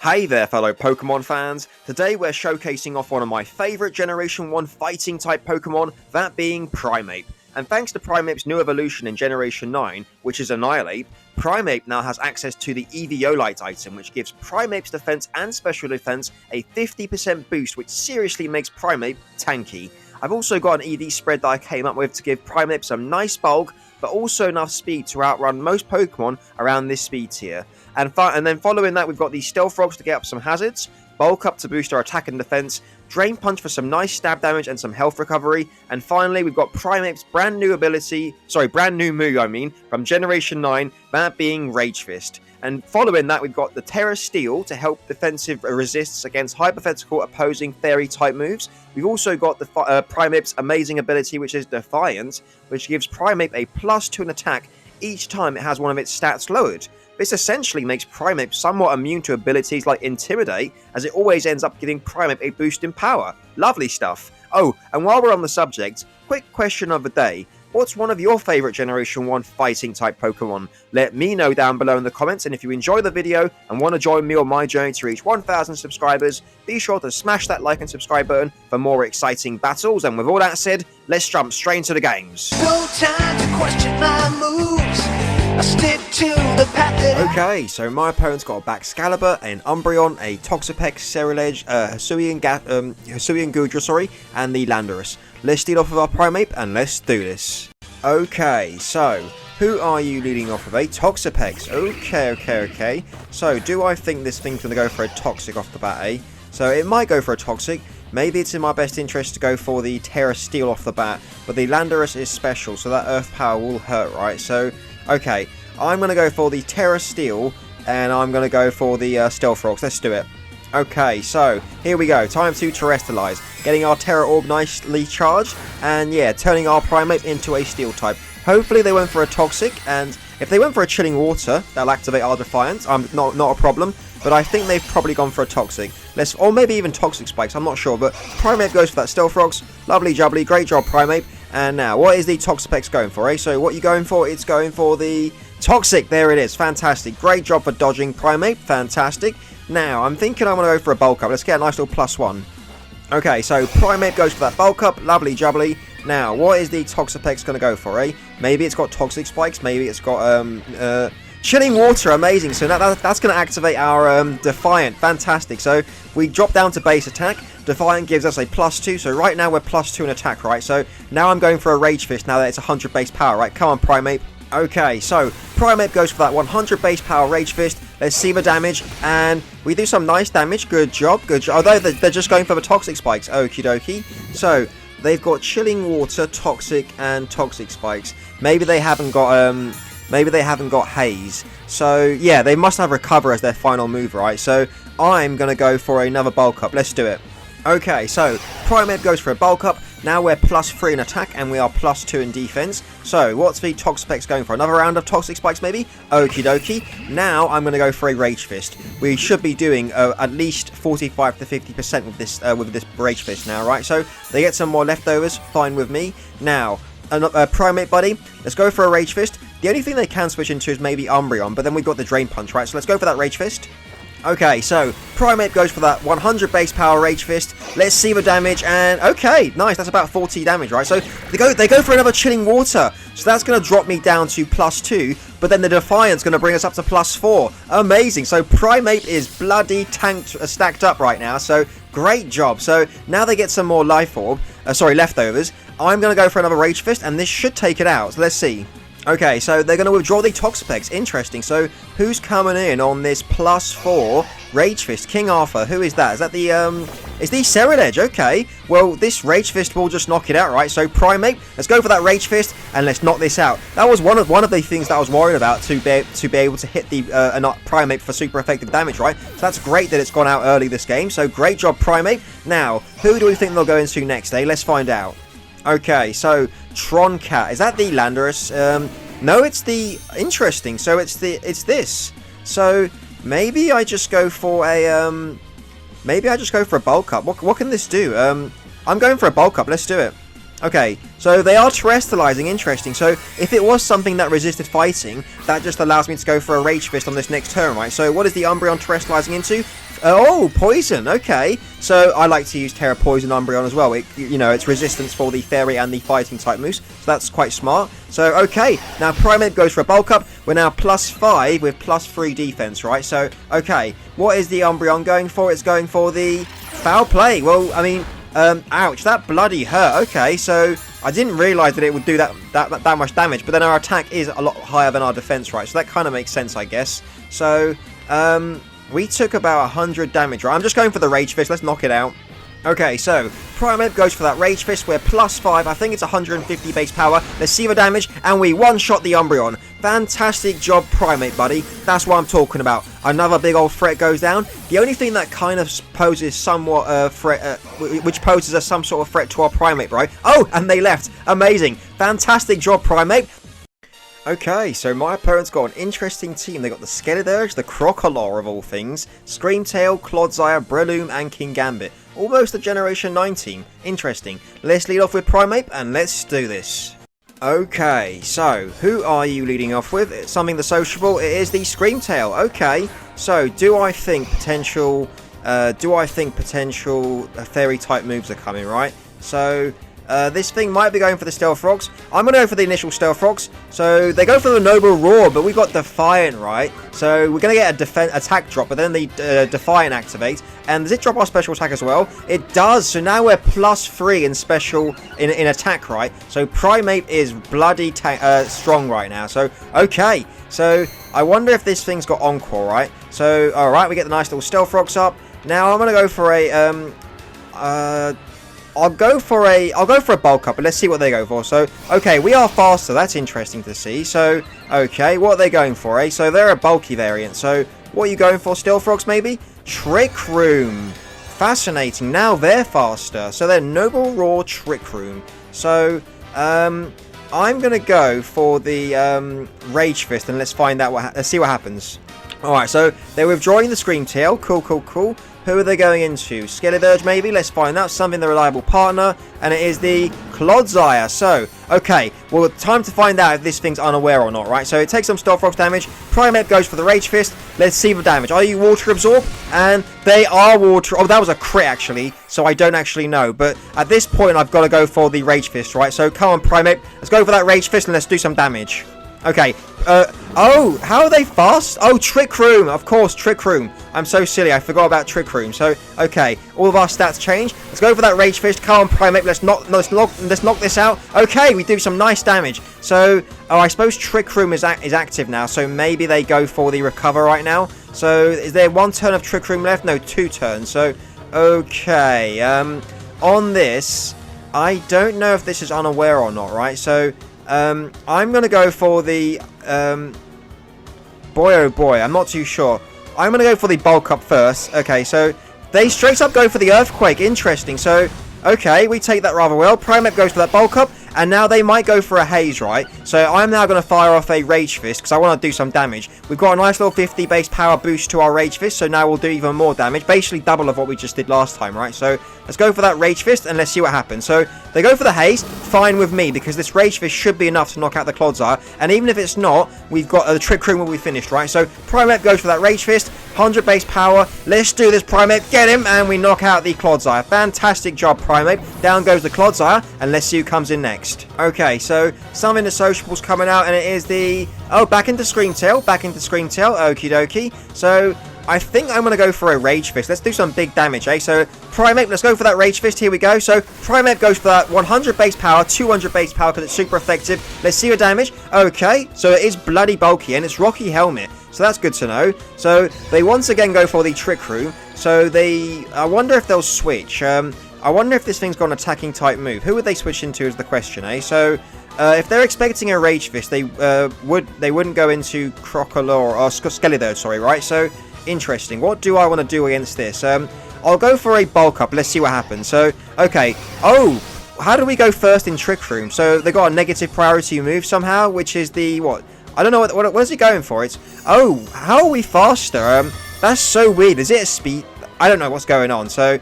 Hey there fellow Pokemon fans, today we're showcasing off one of my favourite Generation 1 Fighting-Type Pokemon, that being Primeape. And thanks to Primeape's new evolution in Generation 9, which is Annihilate, Primeape now has access to the Eviolite item, which gives Primeape's defense and special defense a 50% boost, which seriously makes Primeape tanky. I've also got an EV spread that I came up with to give Primeape some nice bulk, but also enough speed to outrun most Pokemon around this speed tier. And then following that, we've got these Stealth Rocks to get up some hazards, Bulk Up to boost our attack and defense, Drain Punch for some nice stab damage and some health recovery, and finally we've got Primeape's brand new move from Generation 9, that being Rage Fist. And following that, we've got the Terra Steel to help defensive resists against hypothetical opposing fairy type moves. We've also got the Primeape's amazing ability, which is Defiance, which gives Primeape a +2 in attack each time it has one of its stats lowered. This essentially makes Primeape somewhat immune to abilities like Intimidate, as it always ends up giving Primeape a boost in power. Lovely stuff. Oh, and while we're on the subject, quick question of the day. What's one of your favourite Generation 1 Fighting-Type Pokemon? Let me know down below in the comments, and if you enjoy the video and want to join me on my journey to reach 1,000 subscribers, be sure to smash that like and subscribe button for more exciting battles. And with all that said, let's jump straight into the games. No time to question my moves. I stick to the path that Okay, so my opponent's got a Baxcalibur, an Umbreon, a Toxapex, Ceruledge, Hisuian Goodra, and the Landorus. Let's steal off of our Primeape and let's do this. Okay, so who are you leading off of? A Toxapex. Okay. So do I think this thing's going to go for a Toxic off the bat, eh? So it might go for a Toxic. Maybe it's in my best interest to go for the Terra Steel off the bat, but the Landorus is special, so that Earth Power will hurt, right? So, okay, I'm going to go for the Terra Steel, and I'm going to go for the Stealth Rocks. Let's do it. Okay, so here we go. Time to Terrestrialize. Getting our Terra Orb nicely charged, and yeah, turning our Primeape into a Steel type. Hopefully they went for a Toxic, and if they went for a Chilling Water, that'll activate our Defiance. Not a problem, but I think they've probably gone for a Toxic. Or maybe even Toxic Spikes, I'm not sure, but Primeape goes for that Stealth Rocks. Lovely jubbly, great job Primeape. And now, what is the Toxapex going for, eh? So what are you going for? It's going for the Toxic. There it is. Fantastic. Great job for dodging Primeape. Fantastic. Now, I'm thinking I'm going to go for a Bulk Up. Let's get a nice little +1. Okay, so Primeape goes for that Bulk Up. Lovely jubbly. Now, what is the Toxapex going to go for, eh? Maybe it's got Toxic Spikes. Maybe it's got Chilling Water. Amazing. So that's going to activate our Defiant. Fantastic. So we drop down to base attack. Defiant gives us a +2. So right now we're +2 in attack, right? So now I'm going for a Rage Fist now that it's 100 base power, right? Come on, Primeape. Okay, so Primeape goes for that 100 base power Rage Fist. Let's see the damage, and we do some nice damage. Good job. Although they're just going for the Toxic Spikes. Okie dokie. So they've got Chilling Water, Toxic, and Toxic Spikes. Maybe they haven't got Haze. So yeah, they must have Recover as their final move, right? So I'm gonna go for another Bulk Up. Let's do it. Okay, so Primeape goes for a Bulk Up. Now we're +3 in attack and we are +2 in defense. So what's the Toxapex going for? Another round of Toxic Spikes maybe? Okie dokie. Now I'm going to go for a Rage Fist. We should be doing at least 45 to 50% with this Rage Fist now, right? So they get some more leftovers, fine with me. Now, Primeape buddy, let's go for a Rage Fist. The only thing they can switch into is maybe Umbreon, but then we've got the Drain Punch, right? So let's go for that Rage Fist. Okay, so Primeape goes for that 100 base power Rage Fist. Let's see the damage, and okay, nice. That's about 40 damage, right? So they go for another Chilling Water. So that's going to drop me down to +2, but then the Defiant's going to bring us up to +4. Amazing. So Primeape is bloody stacked up right now. So great job. So now they get some more leftovers. I'm going to go for another Rage Fist, and this should take it out. So let's see. Okay, so they're going to withdraw the Toxapex. Interesting. So who's coming in on this +4 Rage Fist? King Arthur. Who is that? Is that the Is the Ceruledge? Okay. Well, this Rage Fist will just knock it out, right? So Primeape, let's go for that Rage Fist and let's knock this out. That was one of the things that I was worried about, to be able to hit the Primeape for super effective damage, right? So that's great that it's gone out early this game. So great job, Primeape. Now, who do we think they'll go into next, eh? Let's find out. Okay, so Troncat, is that the Landorus? No, it's the interesting. So it's this. So maybe I just go for a Bulk Up. What can this do? I'm going for a Bulk Up. Let's do it. Okay, so they are terrestrializing, interesting. So if it was something that resisted fighting, that just allows me to go for a Rage Fist on this next turn, right? So what is the Umbreon terrestrializing into? Oh, poison, okay. So I like to use Terra Poison Umbreon as well. It's resistance for the Fairy and the Fighting type moves, so that's quite smart. So, okay, now Primeape goes for a bulk up. We're now +5 with +3 defense, right? So, okay, what is the Umbreon going for? It's going for the Foul Play. Well, I mean, ouch, that bloody hurt. Okay, so I didn't realize that it would do that much damage, but then our attack is a lot higher than our defense, right? So that kind of makes sense, I guess. So, we took about 100 damage, right? I'm just going for the Rage Fist. Let's knock it out. Okay, so Primeape goes for that Rage Fist. We're +5. I think it's 150 base power. Let's see the damage, and we one-shot the Umbreon. Fantastic job, Primeape, buddy. That's what I'm talking about. Another big old threat goes down. The only thing that kind of poses somewhat threat, which poses as some sort of threat to our Primeape, right? Oh, and they left. Amazing. Fantastic job, Primeape. Okay, so my opponent's got an interesting team. They got the Skeledirge, the Crocodile of all things, Screamtail, Clodsire, Breloom, and Kingambit. Almost a Generation 9 team. Interesting. Let's lead off with Primeape, and let's do this. Okay, so who are you leading off with? It's something the sociable. It is the Screamtail. Okay, so do I think potential Fairy type moves are coming, right? So this thing might be going for the Stealth Rocks. I'm going to go for the initial Stealth Rocks. So they go for the Noble Roar, but we've got Defiant, right? So we're going to get a attack drop, but then the Defiant activates. And does it drop our special attack as well? It does. So now we're +3 in special, in attack, right? So Primeape is bloody strong right now. So, okay. So I wonder if this thing's got Encore, right? So, alright, we get the nice little Stealth Rocks up. Now I'm going to go for a, I'll go for a bulk up, but let's see what they go for. So, okay, we are faster. That's interesting to see. So, okay, what are they going for, eh? So, they're a bulky variant. So, what are you going for? Stealth Rocks, maybe? Trick Room. Fascinating. Now they're faster. So, they're Noble Roar, Trick Room. So, I'm going to go for the Rage Fist, and let's find out let's see what happens. Alright, so they're withdrawing the Screamtail. Cool, cool, cool. Who are they going into? Skeledirge, maybe? Let's find out. Something the reliable partner. And it is the Clodsire. So, okay. Well, time to find out if this thing's unaware or not, right? So, it takes some Stealth Rocks damage. Primeape goes for the Rage Fist. Let's see the damage. Are you Water Absorb? And they are Water... Oh, that was a crit, actually. So, I don't actually know. But at this point, I've got to go for the Rage Fist, right? So, come on, Primeape. Let's go for that Rage Fist and let's do some damage. Okay. Oh, how are they fast? Oh, Trick Room. Of course, Trick Room. I'm so silly. I forgot about Trick Room. So, okay. All of our stats change. Let's go for that Rage Fist. Come on, Primeape. Let's knock this out. Okay, we do some nice damage. So, oh, I suppose Trick Room is active now. So, maybe they go for the Recover right now. So, is there one turn of Trick Room left? No, 2 turns. So, okay. On this, I don't know if this is unaware or not, right? So, I'm going to go for the, boy oh boy, I'm not too sure. I'm going to go for the bulk up first. Okay, so they straight up go for the Earthquake. Interesting. So, okay, we take that rather well. Primeape goes for that bulk up. And now they might go for a Haze, right? So I'm now going to fire off a Rage Fist because I want to do some damage. We've got a nice little 50 base power boost to our Rage Fist. So now we'll do even more damage. Basically double of what we just did last time, right? So let's go for that Rage Fist and let's see what happens. So they go for the Haze. Fine with me because this Rage Fist should be enough to knock out the Clodsire. And even if it's not, we've got the Trick Room will be finished, right? So Primeape goes for that Rage Fist. 100 base power. Let's do this, Primeape. Get him. And we knock out the Clodsire. Fantastic job, Primeape. Down goes the Clodsire. And let's see who comes in next. Okay, so something the sociable's coming out. And it is the... Oh, back into Screamtail. Back into Screamtail. Okie dokie. So I think I'm going to go for a Rage Fist. Let's do some big damage, eh? So Primeape, let's go for that Rage Fist. Here we go. So Primeape goes for that 100 base power, 200 base power because it's super effective. Let's see your damage. Okay, so it is bloody bulky and it's Rocky Helmet. So that's good to know. So they once again go for the Trick Room. So I wonder if they'll switch. I wonder if this thing's got an attacking type move. Who would they switch into is the question, eh? So if they're expecting a Rage Fist, they wouldn't go into Crocodile or Skeledirge, sorry, right? So interesting. What do I want to do against this? I'll go for a bulk up. Let's see what happens. So okay. Oh, how do we go first in Trick Room? So they got a negative priority move somehow, which is the what? I don't know what is he going for? It's how are we faster? That's so weird. Is it a speed? I don't know what's going on. So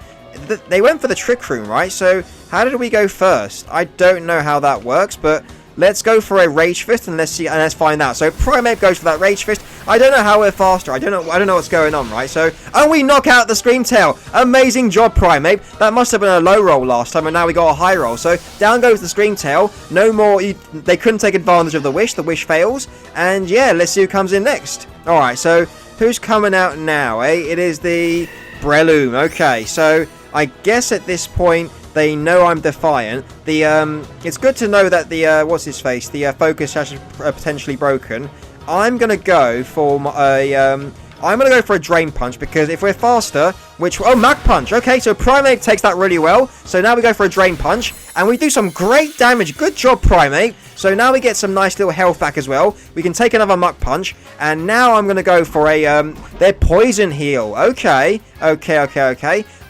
they went for the Trick Room, right? So how did we go first? I don't know how that works, but let's go for a Rage Fist and let's find out. So Primeape goes for that Rage Fist. I don't know how we're faster. I don't know what's going on, right? So, and we knock out the Scream Tail. Amazing job, Primeape. That must have been a low roll last time, and now we got a high roll. So down goes the Scream Tail. No more. They couldn't take advantage of the Wish. The Wish fails. And yeah, let's see who comes in next. All right. So who's coming out now? It is the Breloom. Okay. So I guess at this point they know I'm defiant. It's good to know that the what's his face? The focus has potentially broken. I'm gonna go for a Drain Punch, because if we're faster, Mach Punch. Okay, so Primeape takes that really well. So now we go for a Drain Punch, and we do some great damage. Good job, Primeape. So now we get some nice little health back as well. We can take another Mach Punch, and now I'm gonna go for their Poison Heal. Okay.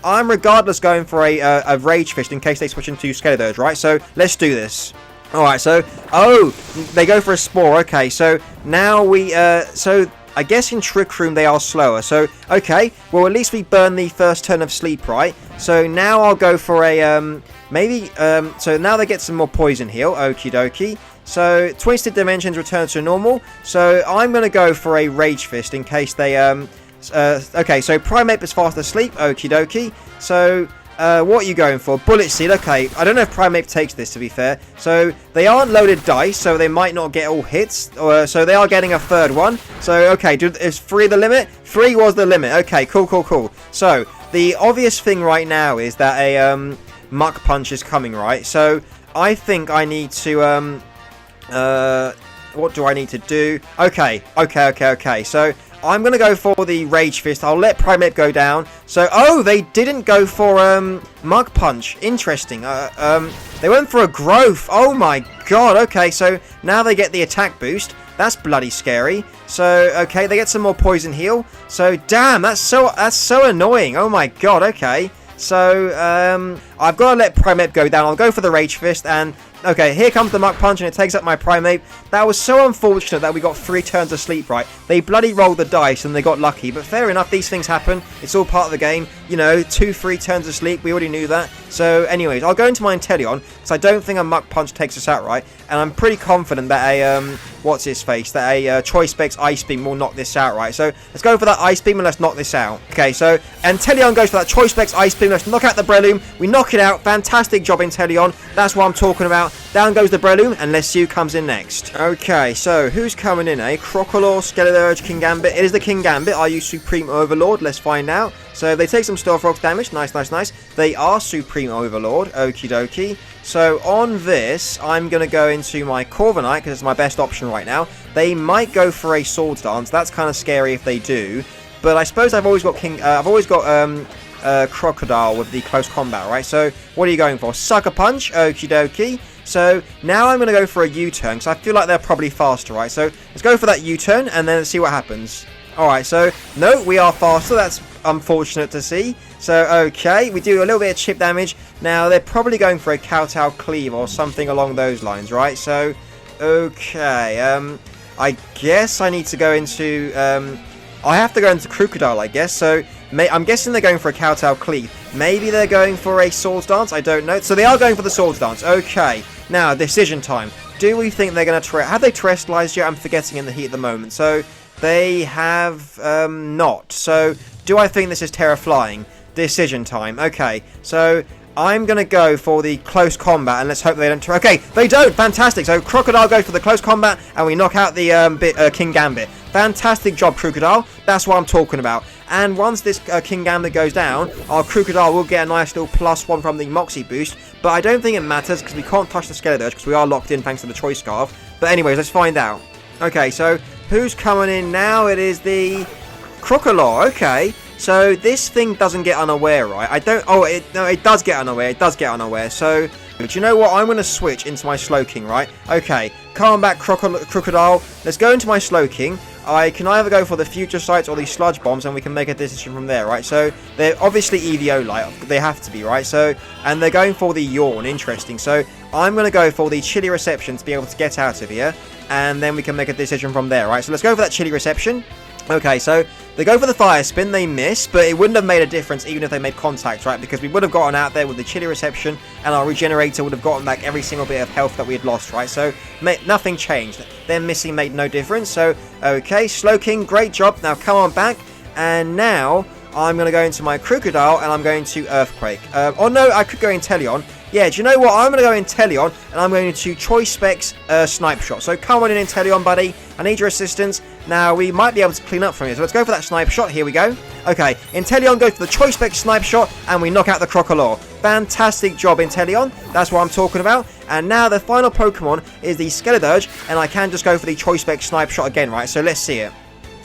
I'm regardless going for a Rage Fist in case they switch into Skeledirge, right? So let's do this. Alright, so, they go for a Spore. Okay, so now so I guess in Trick Room they are slower. So, okay, well at least we burn the first turn of Sleep, right? So now I'll go for a, so now they get some more Poison Heal. Okie dokie. So, Twisted Dimensions return to normal. So I'm going to go for a Rage Fist in case they, okay, so Primeape is fast asleep. Okie dokie. So what are you going for? Bullet Seed. Okay, I don't know if Primeape takes this, to be fair. So they aren't loaded dice, so they might not get all hits. So they are getting a third one. So okay, is 3 the limit? 3 was the limit. Okay, cool. So the obvious thing right now is that a Mach Punch is coming, right? So I think I need to what do I need to do? Okay. So I'm going to go for the Rage Fist. I'll let Primeape go down. So, they didn't go for Mach Punch. Interesting. They went for a Growth. Oh my god. Okay, so now they get the attack boost. That's bloody scary. So, okay, they get some more Poison Heal. So, damn, that's so annoying. Oh my god. Okay. So, I've got to let Primeape go down. I'll go for the Rage Fist, and okay, here comes the Mach Punch, and it takes up my Primeape. That was so unfortunate that we got 3 turns of sleep, right? They bloody rolled the dice, and they got lucky. But fair enough, these things happen. It's all part of the game. You know, 2-3 turns of sleep. We already knew that. So, anyways, I'll go into my Inteleon, because I don't think a Mach Punch takes us out, right? And I'm pretty confident that a, what's his face? That a Choice Specs Ice Beam will knock this out, right? So, let's go for that Ice Beam, and let's knock this out. Okay, so, Inteleon goes for that Choice Specs Ice Beam. Let's knock out the Breloom. We knock it out. Fantastic job, Inteleon. That's what I'm talking about. Down goes the Breloom, and let's see who comes in next. Okay, so who's coming in, eh? Crocodile, Skeledirge, Kingambit. It is the Kingambit. Are you Supreme Overlord? Let's find out. So they take some Stealth Rocks damage. Nice. They are Supreme Overlord. Okie dokie. So on this, I'm going to go into my Corviknight, because it's my best option right now. They might go for a Swords Dance. That's kind of scary if they do. But I suppose I've always got Crocodile with the close combat, right? So what are you going for? Sucker Punch. Okie dokie. So now I'm going to go for a U-turn, because I feel like they're probably faster, right? So let's go for that U-turn, and then see what happens. Alright, so no, we are faster. That's unfortunate to see. So okay, we do a little bit of chip damage. Now they're probably going for a Kowtow Cleave or something along those lines, right? So okay, I guess I need to go into I have to go into Crocodile, I guess. So I'm guessing they're going for a Kowtow Cleave. Maybe they're going for a Swords Dance. I don't know. So they are going for the Swords Dance. Okay. Now, decision time. Do we think they're going to... Have they terrestrialized yet? I'm forgetting in the heat at the moment. So they have not. So do I think this is Terra Flying? Decision time. Okay. So I'm going to go for the close combat, and let's hope they don't... Okay, they don't! Fantastic! So Crocodile goes for the close combat, and we knock out the Kingambit. Fantastic job, Crocodile. That's what I'm talking about. And once this Kingambit goes down, our Crocodile will get a nice little +1 from the Moxie boost. But I don't think it matters, because we can't touch the Skeledirge, because we are locked in thanks to the Choice Scarf. But anyways, let's find out. Okay, so who's coming in now? It is the Crocodile. Okay. So this thing doesn't get unaware, right? No, it does get unaware. It does get unaware. So, do you know what? I'm going to switch into my Slowking, right? Okay, calm back, Crocodile. Let's go into my Slowking. I can either go for the Future Sights or the Sludge Bombs, and we can make a decision from there, right? So, they're obviously EVO light. They have to be, right? So, and they're going for the Yawn. Interesting. So, I'm going to go for the Chilly Reception to be able to get out of here, and then we can make a decision from there, right? So, let's go for that Chilly Reception. Okay, so they go for the fire spin, they miss, but it wouldn't have made a difference even if they made contact, right? Because we would have gotten out there with the chilly reception, and our regenerator would have gotten back every single bit of health that we had lost, right? So nothing changed. Them missing made no difference. So, okay, Slowking, great job. Now come on back, and now I'm going to go into my Crocodile, and I'm going to Earthquake. Oh no, I could go Inteleon. Yeah, do you know what? I'm going to go Inteleon, and I'm going to Choice Specs Snipe Shot. So come on in, Inteleon, buddy. I need your assistance. Now, we might be able to clean up from here. So let's go for that Snipe Shot. Here we go. Okay, Inteleon goes for the Choice Specs Snipe Shot, and we knock out the Crocodile. Fantastic job, Inteleon. That's what I'm talking about. And now the final Pokemon is the Skeledirge, and I can just go for the Choice Specs Snipe Shot again, right? So let's see it.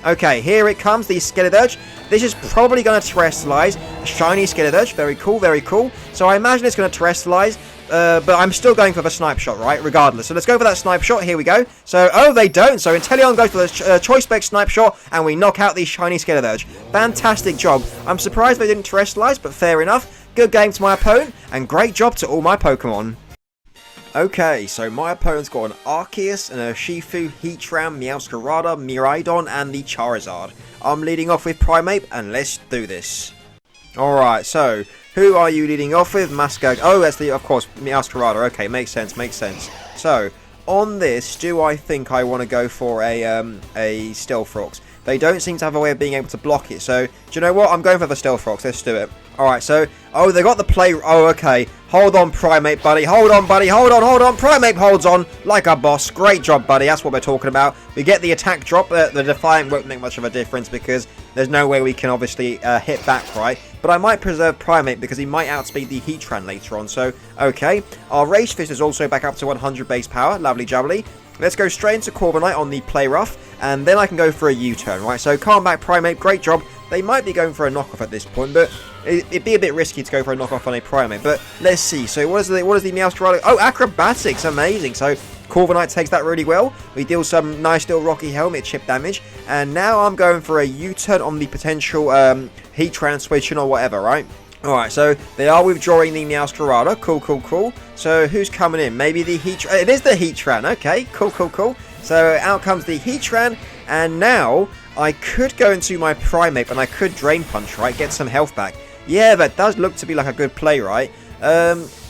Okay, here it comes, the Skeledirge. This is probably going to terrestrialize. A shiny Skeledirge. Very cool, very cool. So I imagine it's going to terrestrialize. But I'm still going for the Snipe Shot, right? Regardless. So let's go for that Snipe Shot. Here we go. So, oh, they don't. So Inteleon goes for the Choice Spec Snipe Shot, and we knock out the shiny Skeledirge. Fantastic job. I'm surprised they didn't terrestrialize, but fair enough. Good game to my opponent, and great job to all my Pokemon. Okay, so my opponent's got an Arceus, an Urshifu, Heatran, Meowscarada, Miraidon, and the Charizard. I'm leading off with Primeape, and let's do this. Alright, so, who are you leading off with? Oh, that's of course, Meowscarada. Okay, makes sense, makes sense. So, on this, do I think I want to go for a Stealth Rocks? They don't seem to have a way of being able to block it, so, do you know what? I'm going for the Stealth Rocks. Let's do it. Alright, so, oh, they got the play. Oh, okay. Hold on, Primeape, buddy. Hold on, buddy. Hold on, hold on. Primeape holds on like a boss. Great job, buddy. That's what we're talking about. We get the attack drop. The Defiant won't make much of a difference because there's no way we can obviously hit back, right? But I might preserve Primeape because he might outspeed the Heatran later on. So, okay. Our Rage Fist is also back up to 100 base power. Lovely jubbly. Let's go straight into Corviknight on the Play Rough, and then I can go for a U-turn, right? So, calm back, Primeape, great job. They might be going for a knockoff at this point, but it'd be a bit risky to go for a knockoff on a Primeape. But let's see. So, what is the Meowscarada? Oh, Acrobatics, amazing. So, Corviknight takes that really well. We deal some nice little Rocky Helmet chip damage, and now I'm going for a U-turn on the potential Heatran switching or whatever, right? Alright, so they are withdrawing the Meowscarada. Cool, cool, cool. So who's coming in? Maybe the Heatran. It is the Heatran. Okay, cool, cool, cool. So out comes the Heatran. And now I could go into my Primeape and I could Drain Punch, right? Get some health back. Yeah, that does look to be like a good play, right?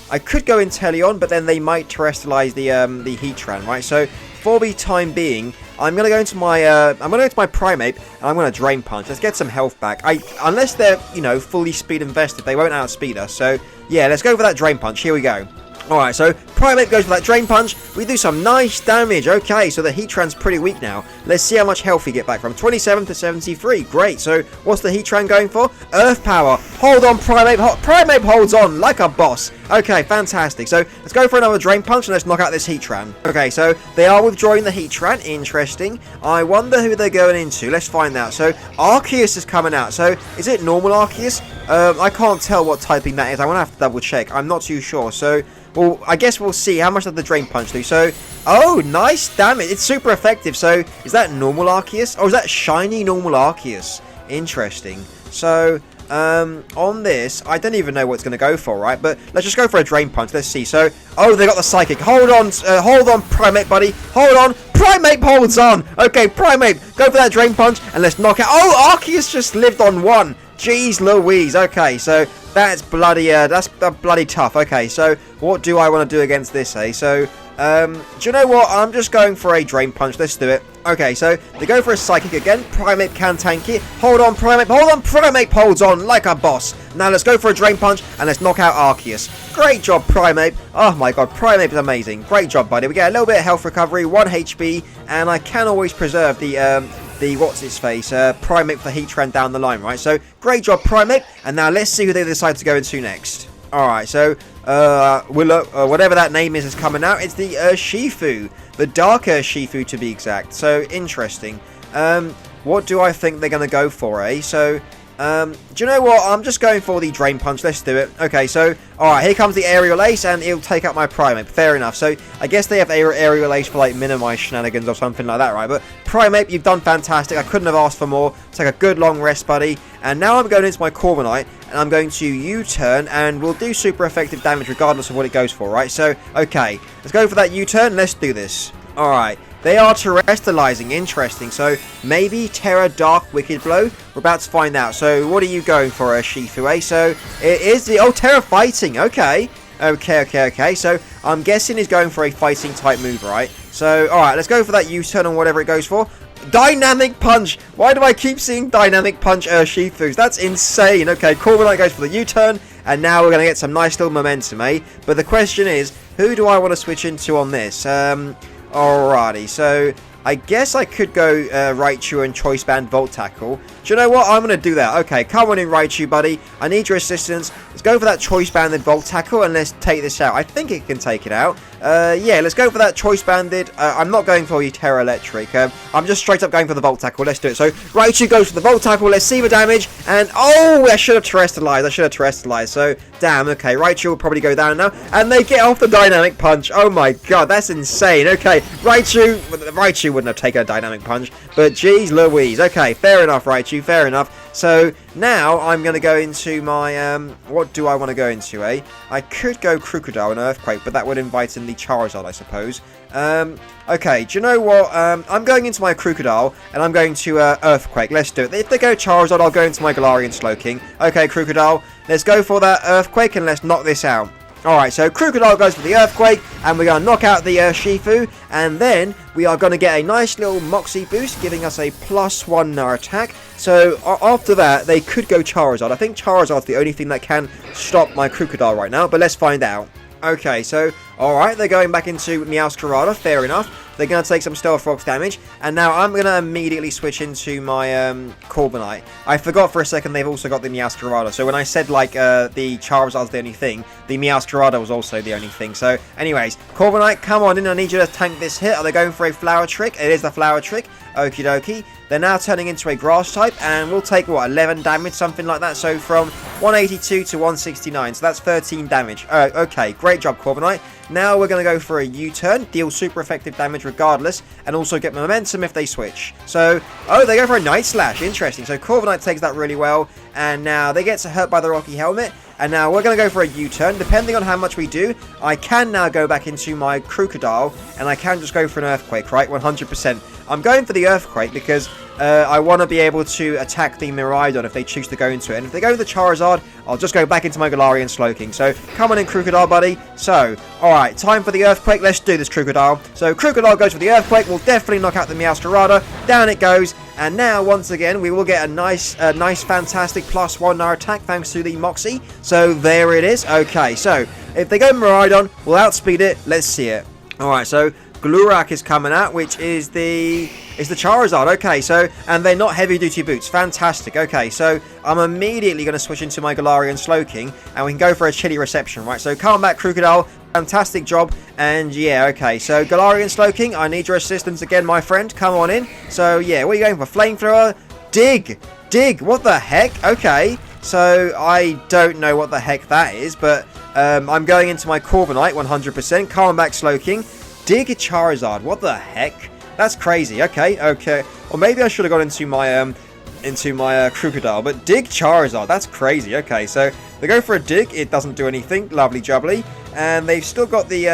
I could go Inteleon, but then they might terrestrialize the Heatran, right? So for the time being, I'm gonna go into my Primeape, and I'm gonna Drain Punch. Let's get some health back. Unless they're, you know, fully speed invested, they won't outspeed us. So yeah, let's go for that Drain Punch. Here we go. Alright, so Primeape goes for that Drain Punch. We do some nice damage. Okay, so the Heatran's pretty weak now. Let's see how much health we get back from 27 to 73. Great. So what's the Heatran going for? Earth Power. Hold on, Primeape. Primeape holds on like a boss. Okay, fantastic. So let's go for another Drain Punch and let's knock out this Heatran. Okay, so they are withdrawing the Heatran. Interesting. I wonder who they're going into. Let's find out. So Arceus is coming out. So is it normal Arceus? I can't tell what typing that is. I'm going to have to double check. I'm not too sure. So, well, I guess we'll see. How much does the Drain Punch do? So, oh, nice damage. It's super effective. So, is that normal Arceus? Or is that shiny normal Arceus? Interesting. So, on this, I don't even know what it's going to go for, right? But let's just go for a Drain Punch. Let's see. So, oh, they got the Psychic. Hold on, Primeape, buddy. Hold on. Primeape holds on. Okay, Primeape, go for that Drain Punch, and let's knock out. Oh, Arceus just lived on one. Jeez Louise. Okay, so that's bloody tough. Okay, so what do I want to do against this, eh? So, do you know what? I'm just going for a Drain Punch. Let's do it. Okay, so they go for a Psychic again. Primeape can tank it. Hold on, Primeape. Hold on. Primeape holds on like a boss. Now let's go for a Drain Punch and let's knock out Arceus. Great job, Primeape. Oh my god, Primeape is amazing. Great job, buddy. We get a little bit of health recovery, 1 HP, and I can always preserve the what's-its-face, Primeape for Heatran down the line, right? So, great job, Primeape. And now let's see who they decide to go into next. Alright, so, whatever that name is coming out. It's the Urshifu. The Dark Urshifu, to be exact. So, interesting. What do I think they're going to go for, eh? So, do you know what? I'm just going for the Drain Punch. Let's do it. Okay, so, alright, here comes the Aerial Ace, and it'll take out my Primeape. Fair enough. So, I guess they have Aerial Ace for, like, minimize shenanigans or something like that, right? But, Primeape, you've done fantastic. I couldn't have asked for more. Take a good long rest, buddy. And now I'm going into my Corviknight, and I'm going to U-turn, and we'll do super effective damage regardless of what it goes for, right? So, okay, let's go for that U-turn. Let's do this. Alright, they are terrestrializing. Interesting. So maybe Terra Dark Wicked Blow. We're about to find out. So what are you going for, Shifu, eh? So it is the... Oh, Terra Fighting. Okay. Okay. So I'm guessing he's going for a fighting type move, right? So, alright, let's go for that U-turn on whatever it goes for. Dynamic Punch! Why do I keep seeing Dynamic Punch Shifus? That's insane. Okay, Corviknight goes for the U-turn, and now we're going to get some nice little momentum, eh? But the question is, who do I want to switch into on this? Alrighty, so I guess I could go Raichu and Choice Band Volt Tackle. Do you know what? I'm going to do that. Okay, come on in, Raichu, buddy. I need your assistance. Let's go for that Choice Banded Volt Tackle, and let's take this out. I think it can take it out. Yeah, let's go for that Choice Banded. I'm not going for the Terra Electric. I'm just straight up going for the Volt Tackle. Let's do it. So, Raichu goes for the Volt Tackle. Let's see the damage. And, oh, I should have Terrestrialized. So, damn, okay. Raichu will probably go down now. And they get off the Dynamic Punch. Oh, my God. That's insane. Okay, Raichu wouldn't have taken a Dynamic Punch. But, geez Louise. Okay, fair enough, Raichu. Fair enough. So, now I'm going to go into my, what do I want to go into, eh? I could go Crocodile and Earthquake, but that would invite in the Charizard, I suppose. Okay, do you know what? I'm going into my Crocodile, and I'm going to Earthquake. Let's do it. If they go Charizard, I'll go into my Galarian Slowking. Okay, Crocodile, let's go for that Earthquake, and let's knock this out. Alright, so Crocodile goes for the Earthquake, and we're going to knock out the Shifu, and then we are going to get a nice little Moxie boost, giving us a +1 attack. So, after that, they could go Charizard. I think Charizard's the only thing that can stop my Crocodile right now, but let's find out. Okay, so, alright, they're going back into Meowscarada, fair enough. They're going to take some Stealth Rocks damage, and now I'm going to immediately switch into my Corviknight. I forgot for a second they've also got the Meowscarada, so when I said, like, the Charizard's the only thing, the Meowscarada was also the only thing. So, anyways, Corviknight, come on in, I need you to tank this hit. Are they going for a Flower Trick? It is the Flower Trick. Okie dokie. They're now turning into a Grass type, and we'll take, what, 11 damage, something like that. So, from 182 to 169, so that's 13 damage. Okay, great job, Corviknight. Now we're going to go for a U-turn, deal super effective damage regardless, and also get momentum if they switch. So, oh, they go for a Night Slash. Interesting. So, Corviknight takes that really well, and now they get hurt by the Rocky Helmet, and now we're going to go for a U-turn. Depending on how much we do, I can now go back into my Crocodile, and I can just go for an Earthquake, right? 100%. I'm going for the Earthquake because I want to be able to attack the Miraidon if they choose to go into it. And if they go to the Charizard, I'll just go back into my Galarian Slowking. So, come on in, Crocodile, buddy. So, alright, time for the Earthquake. Let's do this, Crocodile. So, Crocodile goes for the Earthquake. We'll definitely knock out the Meowscarada. Down it goes. And now, once again, we will get a nice, fantastic +1 attack thanks to the Moxie. So, there it is. Okay, so, if they go Miraidon, we'll outspeed it. Let's see it. Alright, so Glurak is coming out, which is the Charizard. Okay, so, and they're not heavy duty boots. Fantastic. Okay, so I'm immediately going to switch into my Galarian Slowking, and we can go for a chilly reception, right? So come back, Crocodile. Fantastic job. And yeah, okay, so Galarian Slowking, I need your assistance again, my friend. Come on in. So yeah, what are you going for? Flamethrower? Dig, what the heck? Okay, so I don't know what the heck that is, but I'm going into my Corviknight 100%. Come on back, Slowking. Dig a Charizard. What the heck? That's crazy. Okay. Or maybe I should have gone into my Crocodile, but Dig Charizard. That's crazy. Okay, so they go for a Dig. It doesn't do anything. Lovely jubbly. And they've still got the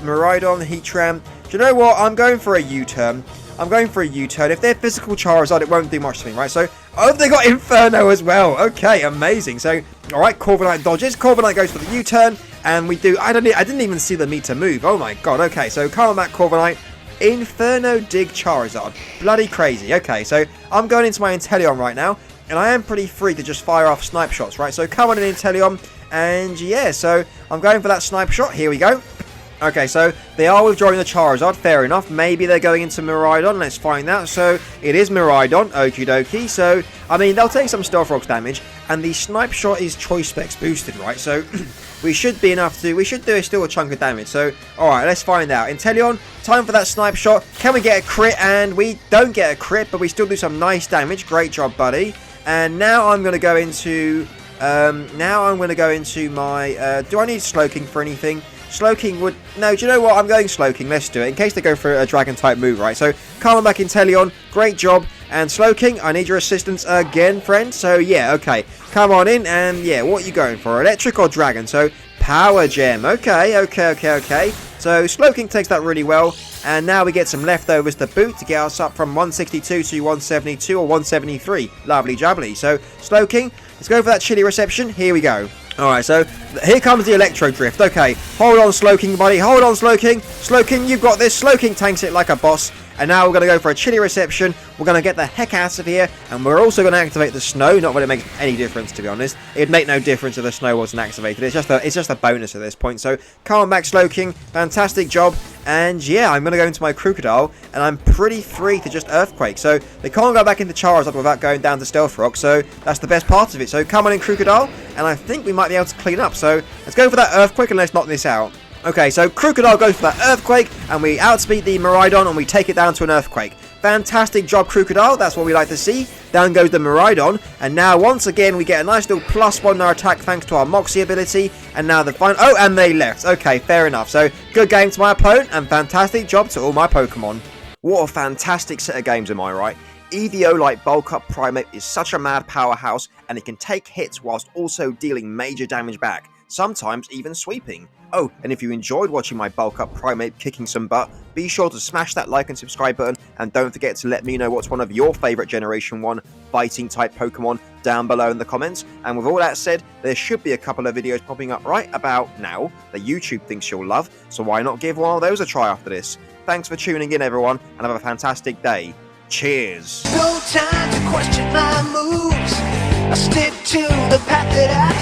Miraidon, Heatran. Do you know what? I'm going for a U-turn. If they're physical Charizard, it won't do much to me, right? So, oh, they got Inferno as well. Okay, amazing. So, all right, Corviknight dodges. Corviknight goes for the U-turn, and we do. I didn't even see the meter move. Oh my god. Okay, so come on back, Corviknight. Inferno Dig Charizard. Bloody crazy. Okay, so I'm going into my Inteleon right now, and I am pretty free to just fire off snipe shots, right? So come on in, Inteleon, and yeah, so I'm going for that snipe shot. Here we go. Okay, so they are withdrawing the Charizard, fair enough. Maybe they're going into Miraidon, let's find out. So, it is Miraidon, okie dokie. So, I mean, they'll take some Stealth Rocks damage, and the Snipe Shot is Choice Specs boosted, right? So, we should do still a chunk of damage. So, alright, let's find out. Inteleon, time for that Snipe Shot. Can we get a crit? And we don't get a crit, but we still do some nice damage. Great job, buddy. And now I'm going to go into my, do I need Slowking for anything? Slowking would... No, do you know what? I'm going Slowking. Let's do it. In case they go for a Dragon-type move, right? So, come on back, Inteleon. Great job. And Slowking, I need your assistance again, friend. So, yeah, okay. Come on in. And, yeah, what are you going for? Electric or Dragon? So, Power Gem. Okay. So, Slowking takes that really well. And now we get some leftovers to boot to get us up from 162 to 172 or 173. Lovely jubbly. So, Slowking, let's go for that chilly reception. Here we go. Alright, so here comes the Electro Drift. Okay, hold on, Slowking, buddy. Hold on, Slowking. Slowking, you've got this. Slowking tanks it like a boss. And now we're going to go for a chilly reception. We're going to get the heck out of here. And we're also going to activate the snow. Not that it makes any difference, to be honest. It'd make no difference if the snow wasn't activated. It's just a bonus at this point. So, come on back, Slowking. Fantastic job. And yeah, I'm going to go into my Crocodile. And I'm pretty free to just Earthquake. So, they can't go back into Charizard without going down to Stealth Rock. So, that's the best part of it. So, come on in, Crocodile. And I think we might be able to clean up. So, let's go for that Earthquake and let's knock this out. Okay, so Crocodile goes for that Earthquake, and we outspeed the Miraidon, and we take it down to an Earthquake. Fantastic job, Crocodile. That's what we like to see. Down goes the Miraidon, and now once again we get a nice little +1 on our attack thanks to our Moxie ability. And now the final. Oh, and they left. Okay, fair enough. So good game to my opponent, and fantastic job to all my Pokemon. What a fantastic set of games, am I right? EVO like Bulk Up Primeape is such a mad powerhouse, and it can take hits whilst also dealing major damage back, sometimes even sweeping. Oh, and if you enjoyed watching my Bulk Up Primeape kicking some butt, be sure to smash that like and subscribe button, and don't forget to let me know what's one of your favourite Generation 1 Fighting-Type Pokémon down below in the comments. And with all that said, there should be a couple of videos popping up right about now that YouTube thinks you'll love, so why not give one of those a try after this? Thanks for tuning in, everyone, and have a fantastic day. Cheers! No time to question my moves. I stick to the path that I